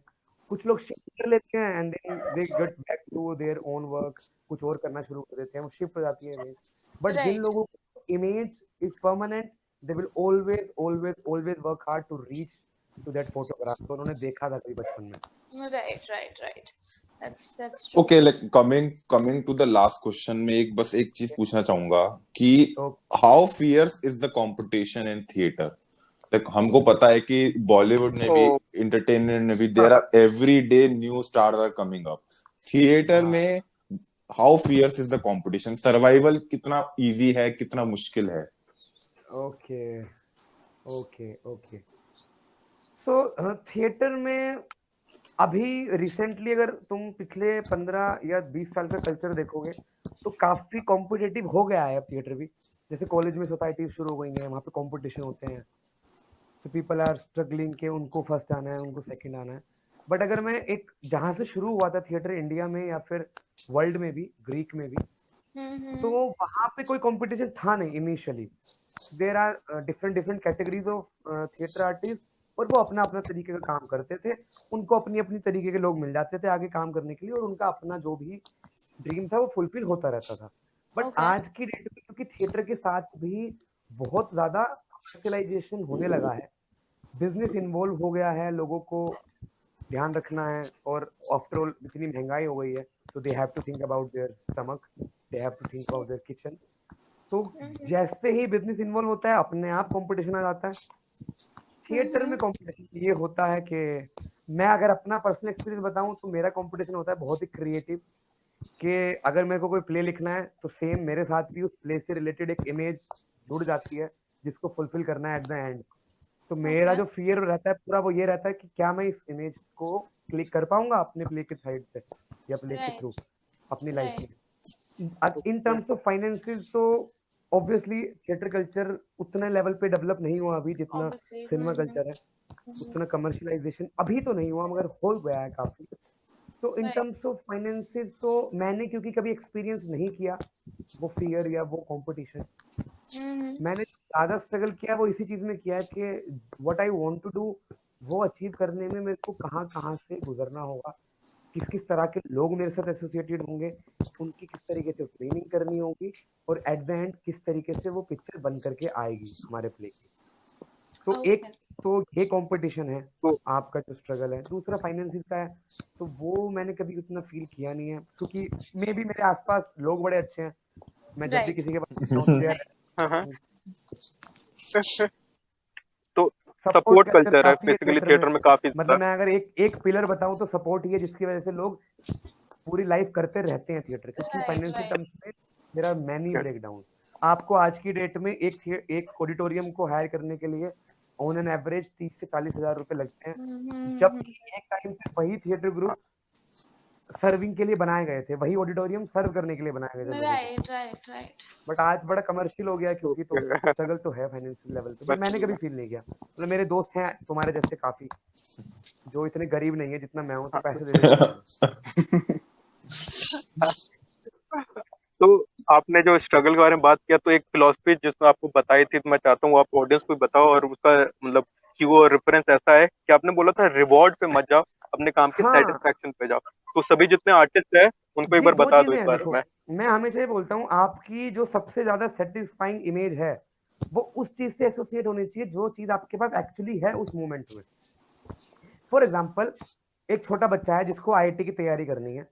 कुछ लोग शिफ्ट कर लेते हैं and then they get back to their own work, कुछ और करना शुरू कर देते हैं, वो शिफ्ट हो जाती है इमेज। बट जिन लोगों को image is permanent, they will always work hard to reach to that photograph. तो उन्होंने देखा था कभी बचपन में। Right, that's true. Okay, like coming to the last question, मैं बस एक चीज पूछना चाहूंगा कि how fierce is the competition in theater? Like हमको पता है कि बॉलीवुड में भी, इंटरटेनमेंट में भी, there are every day new stars are coming up. Theatre में how fierce is the competition? Survival कितना इजी है, कितना मुश्किल है? ओके, सो थिएटर में अभी रिसेंटली अगर तुम पिछले 15 या 20 साल का कल्चर देखोगे तो काफी कॉम्पिटिटिव हो गया है अब थिएटर भी। जैसे कॉलेज में सोसाइटी शुरू हो गई है, वहाँ पे कंपटीशन होते हैं, तो पीपल आर स्ट्रगलिंग के उनको फर्स्ट आना है, उनको सेकंड आना है। बट अगर मैं एक जहाँ से शुरू हुआ था थिएटर इंडिया में या फिर वर्ल्ड में भी, ग्रीक में भी, तो वहाँ पे कोई कंपटीशन था नहीं initially. There are different different categories of theatre artist, और वो अपना अपना तरीके का काम करते थे। उनको अपनी अपनी तरीके के लोग मिल जाते थे आगे काम करने के लिए, और उनका अपना जो भी ड्रीम था वो फुलफिल होता रहता था। But Okay. आज की डेट में क्योंकि थिएटर के साथ भी बहुत ज्यादा कमर्शियलाइजेशन होने लगा है, बिजनेस इन्वॉल्व हो गया है, लोगों को ध्यान रखना है, और आफ्टर ऑल इतनी महंगाई हो गई है, तो they have to think about their stomach, they have to think about their kitchen. तो जैसे ही बिजनेस इन्वॉल्व होता है अपने आप कंपटीशन आ जाता है। थिएटर में कंपटीशन ये होता है कि मैं अगर अपना पर्सनल एक्सपीरियंस बताऊं तो मेरा कंपटीशन होता है बहुत ही क्रिएटिव, कि अगर मेरे को कोई प्ले लिखना है तो सेम मेरे साथ भी उस प्ले से रिलेटेड एक इमेज जुड़ जाती है जिसको फुलफिल करना है एट द एंड। तो मेरा Okay. जो फियर रहता है पूरा वो ये रहता है कि क्या मैं इस इमेज को क्लिक कर पाऊंगा अपने प्ले के साइड से या प्ले के Right. थ्रू अपनी लाइफ Right. में। इन टर्म्स ऑफ फाइनेंसेस तो ऑब्वियसली थिएटर कल्चर उतने लेवल पे डेवलप नहीं हुआ अभी जितना Obviously. सिनेमा कल्चर है, उतना कमर्शियलाइजेशन अभी तो नहीं हुआ मगर हो गया है काफी। तो इन Right. टर्म्स ऑफ फाइनेंसेस तो मैंने क्योंकि कभी एक्सपीरियंस नहीं किया वो फियर या वो कंपटीशन, मैंने ज्यादा स्ट्रगल किया वो इसी चीज में किया है कि what I want to do वो अचीव करने में मेरे को कहाँ कहाँ से गुजरना होगा, किस किस तरह के लोग मेरे साथ एसोसिएटेड होंगे, उनकी किस तरीके से ट्रेनिंग करनी होगी, और एट द एंड किस तरीके से वो पिक्चर बन करके आएगी हमारे प्ले की। तो Okay. एक तो ये कंपटीशन है तो आपका जो स्ट्रगल है। दूसरा फाइनेंसिस का है, तो वो मैंने कभी उतना फील किया नहीं है क्योंकि मे भी मेरे आसपास लोग बड़े अच्छे हैं, मैं जब भी Right. किसी के पास जाता हूँ, they are- हाँ हाँ तो सपोर्ट सपोर्ट कल्चर कल्चर है काफी है बेसिकली थिएटर थिएटर में। में काफी मतलब ज्यादा। मैं अगर एक पिलर बताऊं तो सपोर्ट ही है जिसकी वजह से लोग पूरी लाइफ करते रहते हैं थिएटर, क्योंकि Right. Financial Right. टर्म्स में देयर आर मैनी ब्रेकडाउन। आपको आज की डेट में एक ऑडिटोरियम को हायर करने के लिए ऑन एन एवरेज 30 से 40 हजार रुपए लगते हैं, जबकि एक टाइम पे वही थिएटर ग्रुप सर्विंग के लिए बनाए गए थे, वही ऑडिटोरियम सर्व करने के लिए बनाए गए थे लोगों को। Right. Right. Right. बट आज बड़ा कमर्शियल हो गया क्योंकि, तो स्ट्रगल तो है फाइनेंशियल लेवल पे, बट मैंने कभी फील नहीं किया। मतलब मेरे दोस्त हैं तुम्हारे जैसे काफी जो इतने गरीब नहीं है जितना मैं हूँ, तो पैसे दे देते हैं। तो आपने जो स्ट्रगल के बारे में बात किया, तो एक फिलॉसफी जिसमें आपको बताई थी, तो मैं चाहता हूँ आप ऑडियंस को बताओ, और उसका मतलब कि वो रेफरेंस ऐसा है कि आपने बोला था रिवॉर्ड पे मत जाओ, अपने काम के हाँ। सेटिस्फेक्शन पे जाओ। तो सभी जितने आर्टिस्ट हैं उनको एक जी बार वो बता दो चीजें इस हैं, बारे देखो में। मैं हमेशा ये बोलता हूँ आपकी जो सबसे ज्यादा सेटिस्फाइंग इमेज है वो उस चीज से एसोसिएट होनी चाहिए जो चीज आपके पास एक्चुअली है उस मोमेंट में। फॉर एग्जाम्पल एक छोटा बच्चा है जिसको आईआईटी की तैयारी करनी है,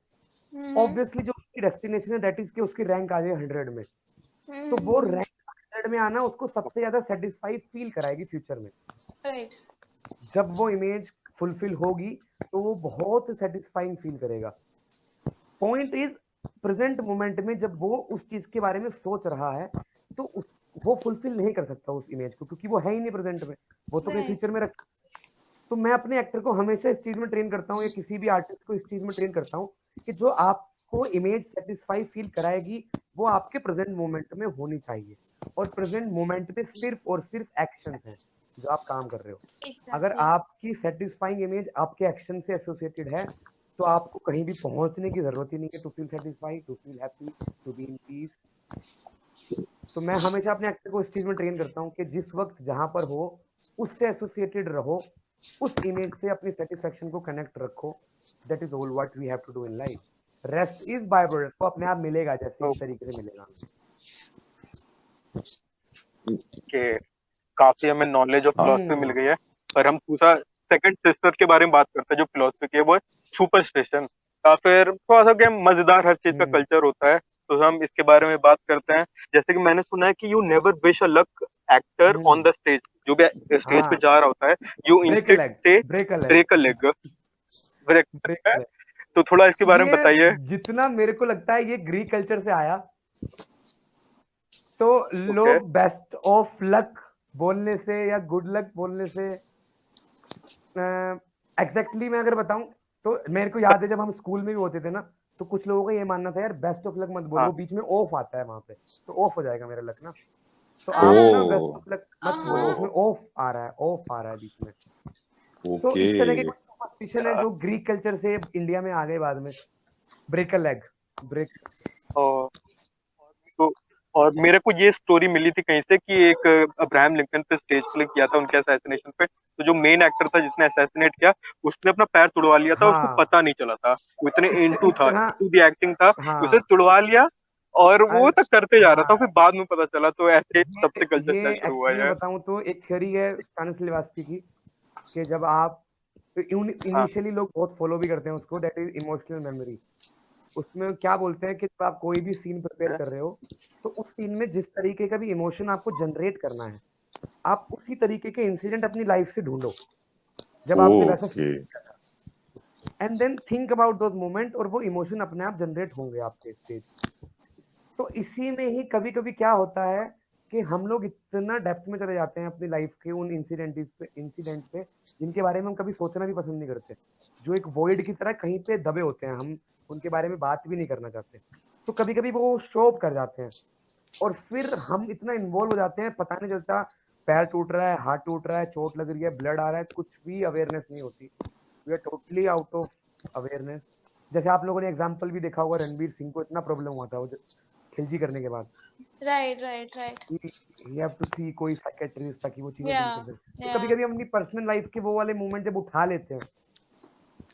ऑब्वियसली जो उसकी डेस्टिनेशन है दैट इज कि उसकी रैंक आ जाए 100 में, तो वो रैंक 100 में आना उसको सबसे ज्यादा सेटिस्फाइड फील कराएगी फ्यूचर में। Right. जब वो इमेज फुलफिल होगी तो वो बहुत सेटिस्फाइंग फील करेगा। पॉइंट इज प्रेजेंट मोमेंट में जब वो उस चीज के बारे में सोच रहा है तो वो फुलफिल नहीं कर सकता उस इमेज को, क्योंकि वो है ही नहीं प्रेजेंट में, वो तो कहीं Right. फ्यूचर में रख। तो मैं अपने एक्टर को हमेशा इस चीज में ट्रेन करता हूँ या किसी भी आर्टिस्ट को इस चीज में ट्रेन करता हूँ कि जो आपको इमेज सेटिस्फाई फील कराएगी वो आपके प्रेजेंट मोमेंट में होनी चाहिए, और प्रेजेंट मोमेंट में सिर्फ और सिर्फ एक्शंस हैं जो आप काम कर रहे हो। Exactly. अगर आपकी सेटिस्फाइंग इमेज आपके एक्शन से एसोसिएटेड है तो आपको कहीं भी पहुंचने की जरूरत ही नहीं है to feel satisfied, to feel happy, to be in peace. तो मैं हमेशा अपने एक्टर को इस चीज में ट्रेन करता हूँ कि जिस वक्त जहां पर हो उससे एसोसिएटेड रहो, उस इमेज से अपनी सेटिस्फेक्शन को कनेक्ट रखो। That is all what we have to do in life. Rest is by product, तो अपने आप मिलेगा जैसे इस तरीके से मिलेगा। कि काफी हमें नॉलेज और फिलोसफी मिल गई है। और हम दूसरा सेकंड सिस्टर के बारे में बात करते हैं जो फिलोसफी की है, वो है सुपरस्टिशन, या फिर थोड़ा सा क्या मजेदार हर चीज का कल्चर होता है, तो हम इसके बारे में बात करते हैं। जैसे कि मैंने सुना है कि you never wish a luck actor on the stage, जो भी स्टेज पे जा रहा होता है यू इंस्टेड से ब्रेक अ लेग। तो थोड़ा इसके बारे में बताइए। जितना मेरे को लगता है ये ग्रीक कल्चर से आया, तो लोग बेस्ट ऑफ लक बोलने से या गुड लक बोलने से एग्जैक्टली मैं अगर बताऊं तो मेरे को याद है जब हम स्कूल में भी होते थे ना, तो कुछ लोगों का ये मानना था यार बेस्ट ऑफ लक मत बोलो, हाँ। वो बीच में ऑफ आता है वहां पे, तो ऑफ हो जाएगा मेरा लक ना, तो हाँ। आप ओ ना बेस्ट ऑफ लक मत बोलो, हाँ। उसमें ऑफ आ रहा है, ऑफ आ रहा है बीच में। तो ओके इस तरह के कुछ सुपरस्टिशन है जो ग्रीक कल्चर से इंडिया में आ गए बाद में। Break a leg, break. और तो और मेरे को ये स्टोरी मिली थी कहीं से कि एक अब्राहम लिंकन पे स्टेज प्ले किया था उनके असैसिनेशन पे, तो जो मेन एक्टर था जिसने असैसिनेट किया उसने अपना पैर तुड़वा लिया था, उसको हाँ पता नहीं चला था, वो इतने इनटू था, इतना, इनटू द एक्टिंग था, उसे हाँ तुड़वा लिया और वो तक करते जा रहा था, हाँ, फिर बाद में पता चला, तो ऐसे तब से कल्चर ये चेंज शुरू हुआ एक्चुअली मैं है। बताऊं तो एक थ्योरी है स्टानिस्लावस्की की, कि जब आप हाँ इनिशियली लोग बहुत फॉलो भी करते हैं उसको, दैट इज इमोशनल मेमोरी। उसमें क्या बोलते हैं कि जब आप कोई भी सीन प्रिपेयर कर रहे हो, तो उस सीन में जिस तरीके का भी इमोशन आपको जनरेट करना है, आप उसी तरीके के इंसिडेंट अपनी लाइफ से ढूंढो जब आपने वैसा okay and then think about those moment, और वो इमोशन अपने आप जनरेट होंगे आपके स्टेज। तो इसी में ही कभी कभी क्या होता है कि हम लोग इतना डेप्थ में चले जाते हैं अपनी लाइफ के उन इंसिडेंट पे जिनके बारे में हम कभी सोचना भी पसंद नहीं करते, जो एक वॉइड की तरह कहीं पे दबे होते हैं, हम उनके बारे में बात भी नहीं करना चाहते, तो कभी कभी वो शो अप कर जाते हैं, और फिर हम इतना इन्वॉल्व हो जाते हैं, पता नहीं चलता पैर टूट रहा है, हाथ टूट रहा है, चोट लग रही है, ब्लड आ रहा है, कुछ भी अवेयरनेस नहीं होती, we are totally out of awareness. जैसे आप लोगों ने एग्जाम्पल भी देखा होगा, रणवीर सिंह को इतना प्रॉब्लम हुआ था वो खिलजी करने के बाद, Right, right, right. you have to see कोई साइकेट्रिस्ट ताकि वो चीजें दूर Yeah, कर सके। तो yeah. कभी कभी हम अपनी पर्सनल लाइफ के वो वाले मोमेंट जब उठा लेते हैं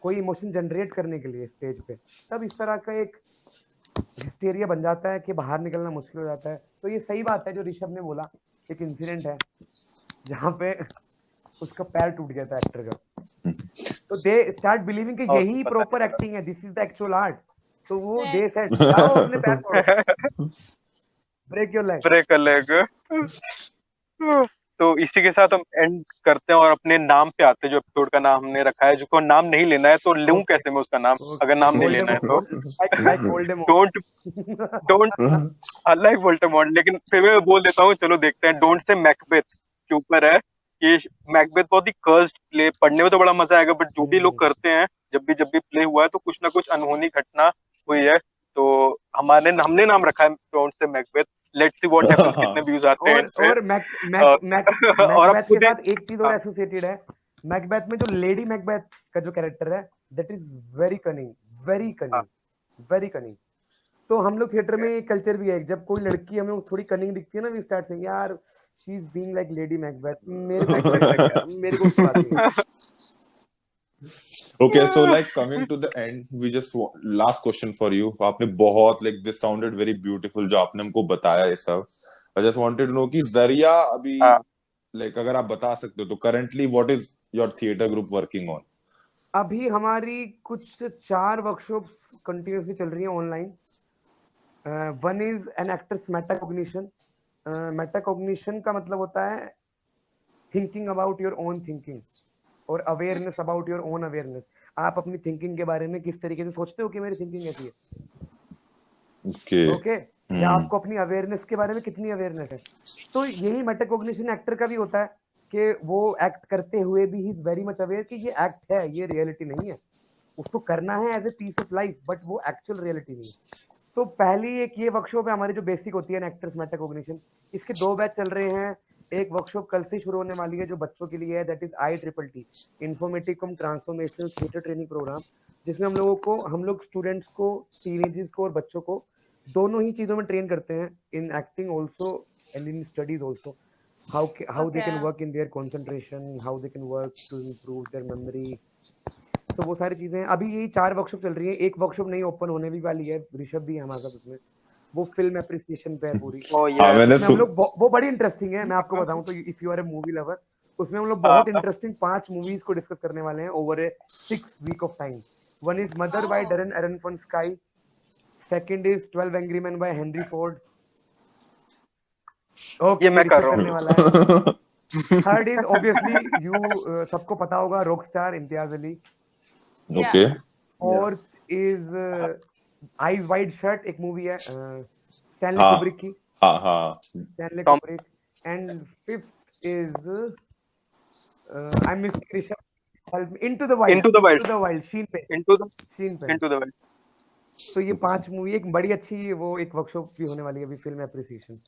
कोई इमोशन जनरेट करने के लिए स्टेज पे, तब इस तरह का एक हिस्टेरिया बन जाता है कि बाहर निकलना मुश्किल हो जाता है। तो ये सही बात है जो ऋषभ ने बोला, एक इंसिडेंट है जहाँ पे उसका पैर टूट गया था एक्टर का, तो दे स्टार्ट बिलीविंग कि और यही पता प्रॉपर नहीं एक्टिंग है, this is the actual art. तो वो Right. दे सेड जाओ अपने पैर तोड़ो, break your leg. Break a leg. तो इसी के साथ हम एंड करते हैं और अपने नाम पे आते हैं, जो एपिसोड का नाम हमने रखा है, जिसको नाम नहीं लेना है तो लूं ओके कैसे मैं उसका नाम, अगर ओके, नाम नहीं लेना है तो। Like Voldemort. Don't don't like Voldemort, लेकिन फिर मैं बोल देता हूँ, चलो देखते हैं, डोंट से मैकबेथ के ऊपर है कि मैकबेथ बहुत ही कर्स्ड प्ले, पढ़ने में तो बड़ा मजा आएगा, बट जो भी लोग करते हैं जब भी प्ले हुआ है तो कुछ ना कुछ अनहोनी घटना हुई है, तो हमने नाम रखा है don't say Macbeth. Let's see what happens, कितने व्यूज आते हैं इन पे। और मैक मैक मैक और अब मैकबेथ के खुद ही साथ एक चीज और एसोसिएटेड है, मैकबेथ में जो लेडी मैकबेथ का जो कैरेक्टर है, that is very cunning, very हाँ, कनिंग, वेरी कनिंग। तो हम लोग थिएटर में कल्चर भी है, जब कोई लड़की हमें थोड़ी कनिंग दिखती है ना, वी स्टार्ट सेइंग यार she is being like lady Macbeth, मेरे को अच्छा नहीं लगता, मेरे को उकसाती है। Okay, so like coming to the end, we just last question for you. आपने बहुत like this sounded very beautiful जो आपने हमको बताया ये सब. I just wanted to know कि जरिया अभी हाँ, like अगर आप बता सकते हो तो currently what is your theater group working on? अभी हमारी कुछ 4 वर्कशॉप्स कंटिन्यूसली चल रही हैं online. One is an actor's metacognition. Metacognition का मतलब होता है thinking about your own thinking और awareness about your own awareness. आप अपनी थिंकिंग के बारे में किस तरीके से सोचते हो कि मेरी थिंकिंग ऐसी है, Okay. ओके, या आपको अपनी अवेयरनेस के बारे में कितनी अवेयरनेस है। तो यही मेटाकॉग्निशन एक्टर का भी होता है कि वो एक्ट करते हुए भी he is very much aware कि ये एक्ट है, ये रियलिटी नहीं है, उसको करना है as a piece of life, but वो एक्चुअल रियलिटी नहीं है। तो पहली एक ये वर्कशॉप है हमारी जो बेसिक होती है एक्टर्स मेटाकॉग्निशन, इसके 2 बैच चल रहे हैं। एक वर्कशॉप कल से शुरू होने वाली है जो बच्चों के लिए है, that is ITTT, informative cum transformational theatre training programme, जिसमें हम लोग स्टूडेंट्स को, टीनेजर्स को और बच्चों को दोनों ही चीजों में ट्रेन करते हैं, in acting also and in studies also, how they can Okay. work in their concentration, how they can work to improve their memory। तो वो सारी चीजें अभी यही 4 वर्कशॉप चल रही है। एक वर्कशॉप नहीं ओपन होने भी वाली है, ऋषभ भी है हमारे साथ उसमें, वो फिल्म एप्रिसिएशन पे है पूरी। ओ हाँ ये मैंने उसमें हम लोग वो बड़ी इंटरेस्टिंग है, मैं आपको बताऊं तो, if you are a movie lover, उसमें हम लोग बहुत इंटरेस्टिंग 5 मूवीज को डिस्कस करने वाले हैं over a 6 week of time. One is mother by Darren Aronofsky, second is 12 angry man by Henry Ford, okay ये मैं कर रहा करने हूँ। वाला है। थर्ड इज ऑब्वियसली यू सबको पता होगा, rock star Imtiaz Ali. Yeah. Okay. Fourth is eyes wide shut, एक मूवी है स्टैनली हाँ कुब्रिक की, हाँ Stanley Tom Kubrick. And fifth is I miss Rishabh, Help me. Into the Wild. Into the Wild. Into the Wild. शीन पे. Into the Wild. तो ये 5 movie एक बड़ी अच्छी वो एक वर्कशॉप भी होने वाली है अभी फिल्म एप्रिसिएशन.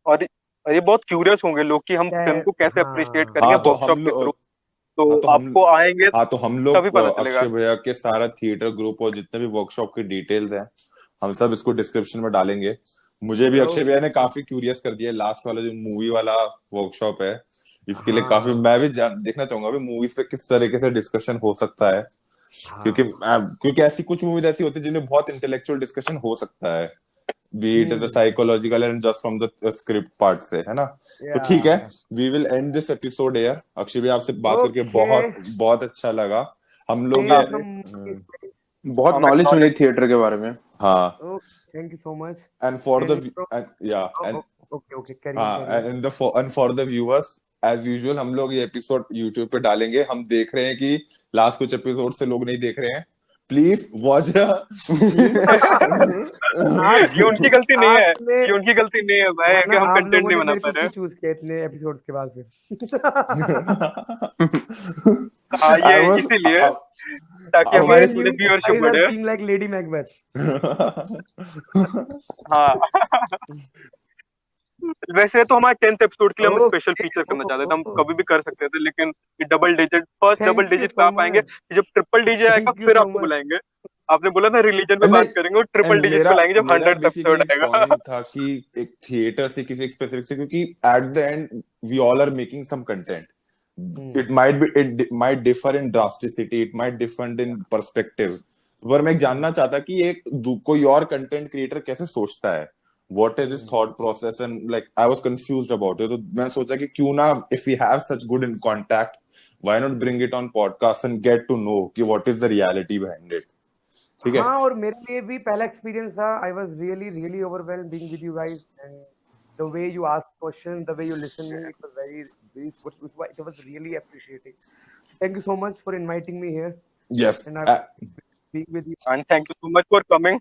और ये बहुत क्यूरियस होंगे लोग कि हम फिल्म को कैसे अप्रिशिएट करेंगे हाँ तो वर्कशॉप हम के थ्रू. लोग तो आपको आएंगे हाँ तो हम लोग तभी पता चलेगा. अक्षय भैया के सारा थिएटर ग्रुप और जितने भी वर्कशॉप की डिटेल्स हैं हम सब इसको डिस्क्रिप्शन में डालेंगे. मुझे भी अक्षय भैया ने काफी क्यूरियस कर दिया. लास्ट वाला जो मूवी वाला वर्कशॉप है इसके लिए काफी मैं भी देखना चाहूंगा भी मूवीज पे किस तरीके से डिस्कशन हो सकता है. क्योंकि ऐसी कुछ मूवीज ऐसी होती है जिनमें बहुत इंटेलेक्चुअल डिस्कशन हो सकता है be it the psychological and just from the script part से, है ना. तो ठीक है, we will end this episode here. Akshay भैया आपसे बात करके बहुत बहुत अच्छा लगा. हम लोग बहुत नॉलेज मिली थिएटर के बारे में. हाँ, thank you so much. and for the and for the viewers as usual हम लोग ये एपिसोड YouTube पे डालेंगे. हम देख रहे हैं कि लास्ट कुछ एपिसोड से लोग नहीं देख रहे हैं. Please watch. ये उनकी गलती नहीं है. ये उनकी गलती नहीं है भाई कि हम कंटेंट नहीं बना पा रहे हैं. चूज किया इतने एपिसोड्स के बाद फिर. हाँ ये इसीलिए ताकि हमारे पूरे व्यूअरशिप बढ़े. Like lady Macbeth. हाँ वैसे तो हमारे 10th एपिसोड के लिए हम स्पेशल फीचर करना चाहते थे. हम कभी भी कर सकते थे लेकिन double digit first double digit पे आप आएंगे. जब ट्रिपल डिजिट आएगा फिर आपको बुलाएंगे. आपने बोला था रिलीजन पे बात करेंगे और ट्रिपल डिजिट पे लाएंगे जब 100th एपिसोड आएगा. पॉइंट था कि एक थिएटर से किसी एक स्पेसिफिक से, क्योंकि at the end we all are making some content. it might differ in drasticity, it might differ in perspective. पर मैं जानना चाहता कि एक कोई और कंटेंट क्रिएटर कैसे सोचता है. What is his thought process? And like I was confused about it. तो मैं सोचा कि क्यों ना if we have such good in contact, why not bring it on podcast and get to know कि what is the reality behind it. ठीक है. हाँ और मेरे लिए भी पहला एक्सपीरियंस था. I was really overwhelmed being with you guys and the way you ask questions, the way you listen me, it was really appreciating. Thank you so much for inviting me here. Yes. And I'll be with you. And thank you so much for coming.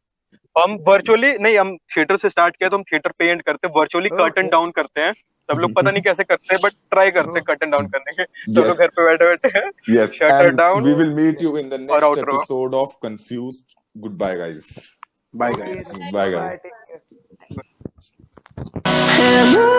हम virtually नहीं, हम theatre से start किया तो हम theatre पे and करते हैं. वर्चुअली कर्टन डाउन करते हैं. सब लोग पता नहीं कैसे करते हैं बट ट्राई करते हैं कर्टन डाउन करने के. सब लोग घर पे बैठे हैं. Yes. Shutter down. We will meet you in the next episode of Confused. Goodbye guys. Bye guys. Bye guys. Take care.